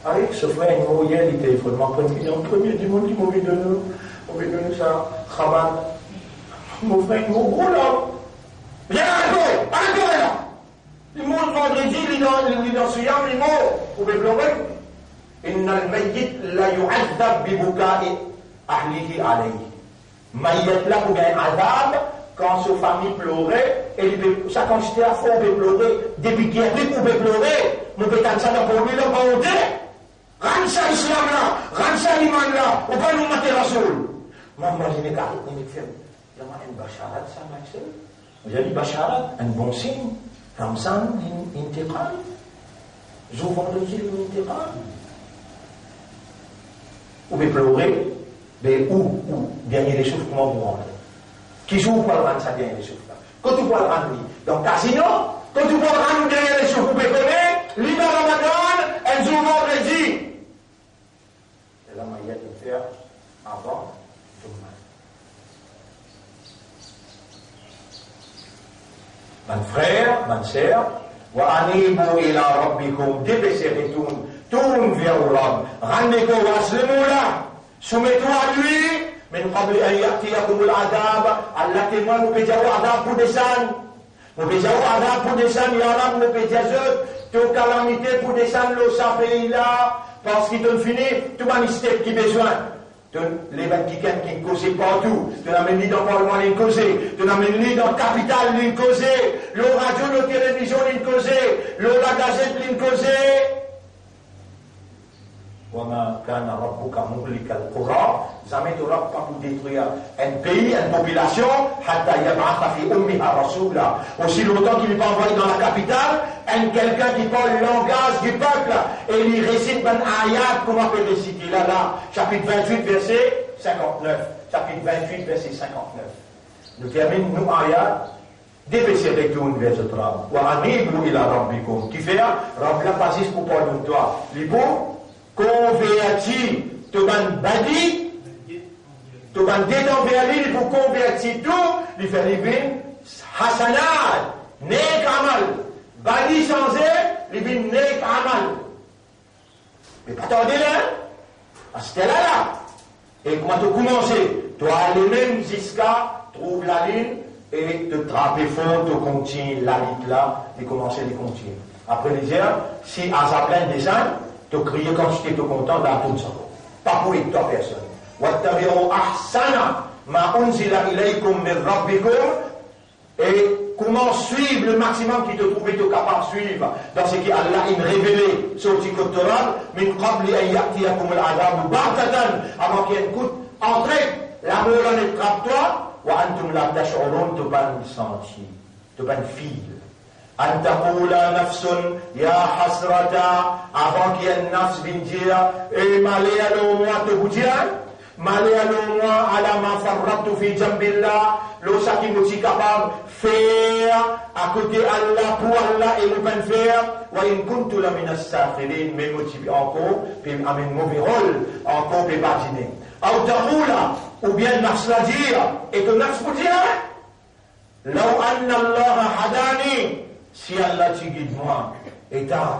Avec ce frère, il m'a hier, il était vraiment premier du monde qui m'a vu de nous, ça, Ramadaan. Mon frère, il m'a gros là. Viens arrêtez là. Il m'a vendredi, il est dans ce yam, il m'a, vous pouvez pleurer. Inna al-mayyit la yu'adhab bi buka'i ahlihi alayhi. Maïet là pour gagner adab, quand sa famille pleurait, et ça consistait à faire pleurer, depuis qu'il y a plus pour pleurer, nous pétons ça dans le là, on dit, rends ça l'islam là, rends ça l'iman là, on va nous mater la soul. Moi, je n'ai qu'à dire, il y a un basharat, ça, Maxel. Vous avez dit basharat, un bon signe, Ramzan, intiqal, jour vendredi, intiqal. Vous pouvez pleurer. Mais où dernier les souffles, comment vous rentrez? Qui joue pour le rendre ça dernier les souffles? Quand tu vois le rendre, donc casino, quand tu vois le rendre dernier les souffles, vous pouvez connaître, l'hiver Ramadaan, elle joue vendredi. Et là, il y a de faire avant demain. Mon frère, ma sœur, wa anibu ila rabbikum, débessez-vous, tourne vers Allah, rendez-vous à ce moment-là. Soumettons à lui, mais nous avons dit Allah témoin, nous pédions adab pour descendre. Nous pédions adab pour descendre, Yaram, nous pédions toute calamité pour descendre le pays là, parce qu'il te finit, tout le monde qui a besoin. Les gens qui causent partout, tu n'amènes ni dans le Parlement, ni causé, tu n'amènes ni dans la capitale, ni causé, le radio, la télévision, ni causé, la gazette, ni causé. وما كان ربك مهلك القرى jamais tu n'auras pas pour détruire un pays, une population حتى يبعث في أمها رسولا aussi longtemps qu'il n'est pas envoyé dans la capitale quelqu'un qui parle le langage du peuple et il récite ben ayat comme on peut réciter là chapitre 28 verset 59 chapitre 28 verset 59 nous terminons nous ayat dépêchez retourne vers ce travail وأنيبوا إلى ربكم qui fait Rabb la pas juste pour parler de toi les beaux converti, tu vas badi, tu vas dédommer pour convertir tout, il fait les hasanat, nek amal, badi changé, il fait nek amal. Mais pas t'en dire là, c'était là. Et comment tu commences, tu as aller même jusqu'à trouver la ligne et te trapper fort, tu continues la ligne là, et commencer à continuer. Après les heures, si à sa pleine dessin, tu crier quand tu es content dans tout ça. Pas pour toi personne. وَاتَّبِعُوا أَحْسَنَ مَا أُنزِلَ إِلَيْكُمْ مِنْ رَبِّكُمْ. Et comment suivre le maximum qui te trouve et te capable de suivre dans ce qu'Allah a révélé sur le Torah, min qabli an ya'tiyakum al-'adhabu baghtatan, avant qu'il y ait une coup entrée, la mort en attrape-toi, wa antum la tash'urun, tu vas le sentir, tu vas le fil. أن تقول نفس يا حسرة avant qu'il y ait une nafs vienne dire et malheur moi te vous dire malheur moi à la ma farratu fi jambillah le ça qui nous est capable faire à côté Allah pour Allah et nous pas faire wa in kuntu la min as-sakhirin mais motivé encore puis amène mauvais rôle encore puis imaginer ou taqula ou bien nafs la dire et que nafs vous dire law anna Allah hadani si Allah te guide moi, et t'as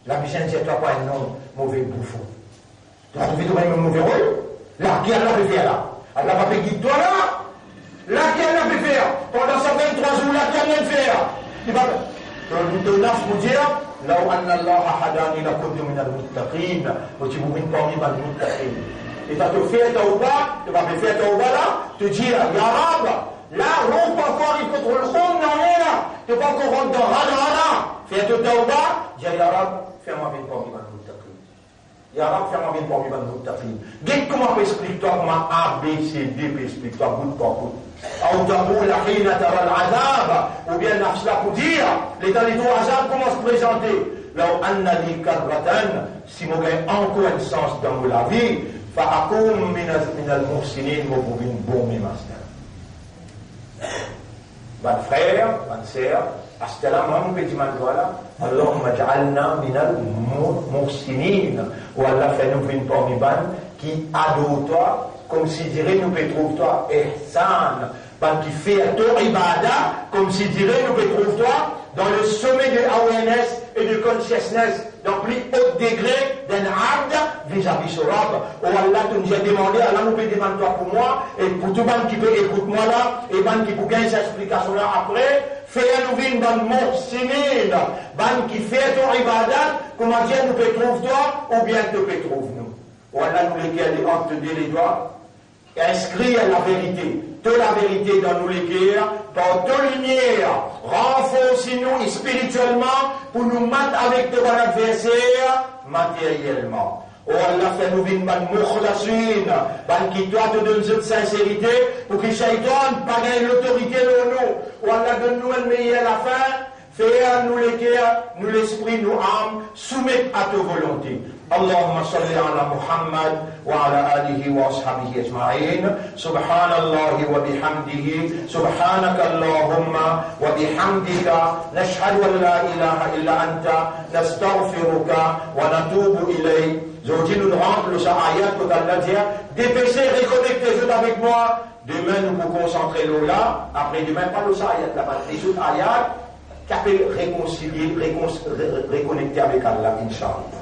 la mission de toi pas un nom mauvais bouffon. Tu as trouvé toi un mauvais rôle? Là, qui Allah peut faire là? Allah va pas guider toi là? Là, qui Allah peut faire? Pendant 123 jours, là, qui Allah peut faire? Il va te naf pour dire, لو أن الله هداني لكنت من المتقين وتبوين parmi les muttaqin. Et tu vas te faire tauba, tu vas te faire tauba là, te dire, Ya Rab, là, on peut encore il contre le fond, non, là, tu vas encore rentrer dans Rana, fais te tauba, dis Ya Rab, fais-moi bien parmi les muttaqin. Ya Rab, fais-moi bien parmi les muttaqin. Dis comment explique-toi, comment A, B, C, D, explique-toi, bout par bout. Ou تقول حين ترى العذاب ou bien nafs là pour dire l'état du azab comment se présenter لو أن لي كرة si moi gagne encore un sens dans la vie فأكون من المحسنين وبين بومي master ban frère ban sœur أستلم هم بجمال دولا اللهم اجعلنا من المحسنين والله فنو بين بومي ban qui adore toi comme si dirait nous trouve-toi ihsan, qui fait ton ibada, comme si dirait nous trouve-toi dans le sommet de awareness et de consciousness, dans le plus haut degré d'un abd vis-à-vis son Rabb. Oh Allah, tu nous as demandé, Allah nous peut demander toi pour moi, et pour tout le monde qui peut écouter moi là, et ban qui peut gagner cette explication là après, fais-nous vivre dans le muhsinin, ban qui fait ton ibada, comment dire nous peut trouve-toi, ou bien te peut trouve-nous. Oh Allah, nous les gars, entre les doigts, inscrire la vérité, toute la vérité dans nous les guerres, par toute lumière, renforcez-nous spirituellement pour nous mettre avec ton adversaire matériellement. Oh Allah, fais-nous vivre ban mukhlasin, ban qui doit te donner cette sincérité pour que Shaitan pas gagner l'autorité de nous. Oh Allah, donne-nous un meilleur à la fin, fais nous les guerres, nous l'esprit, nous âmes, soumettre à ta volonté. اللهم صل على محمد وعلى آله وأصحابه أجمعين سبحان الله وبحمده سبحانك اللهم وبحمدك نشهد أن لا إله إلا أنت نستغفرك ونتوب إليك زوجي nous rentre le ayat que Allah dit dépêchez reconnectez-vous avec moi demain nous vous concentrer là après demain pas le ayat là-bas les autres ayats qui appellent réconcilier reconnecter avec Allah Inch'Allah.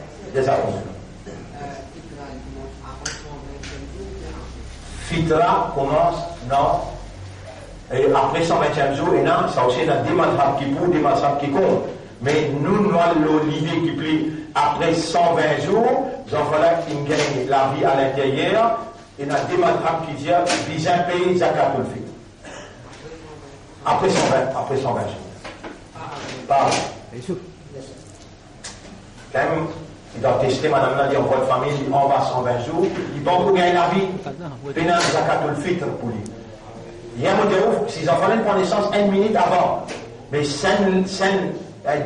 Fitra commence, non, et après 120e jour, et non, ça aussi, il y a des madhab qui pour, des madhab qui comptent. Mais nous, l'idée qui plie après 120 jours, il fallait qu'il gagne la vie à l'intérieur, et il y a des madhab qui disent, ils un pays, zakatul fitr. Après 120 jours. Pas. Quand même, il doit tester, madame Nadia, en votre famille, on va 120 jours, il va pour gagner la vie, pénal zakatul fitr pour lui. Il y a un mot de ouf, s'ils en fallait prendre naissance 1 minute avant, mais sans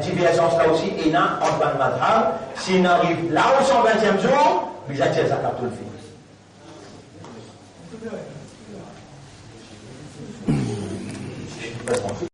divergence là aussi, et non, en ban madhab, s'il arrive là au 120e jour, il a dit zakatul fitr.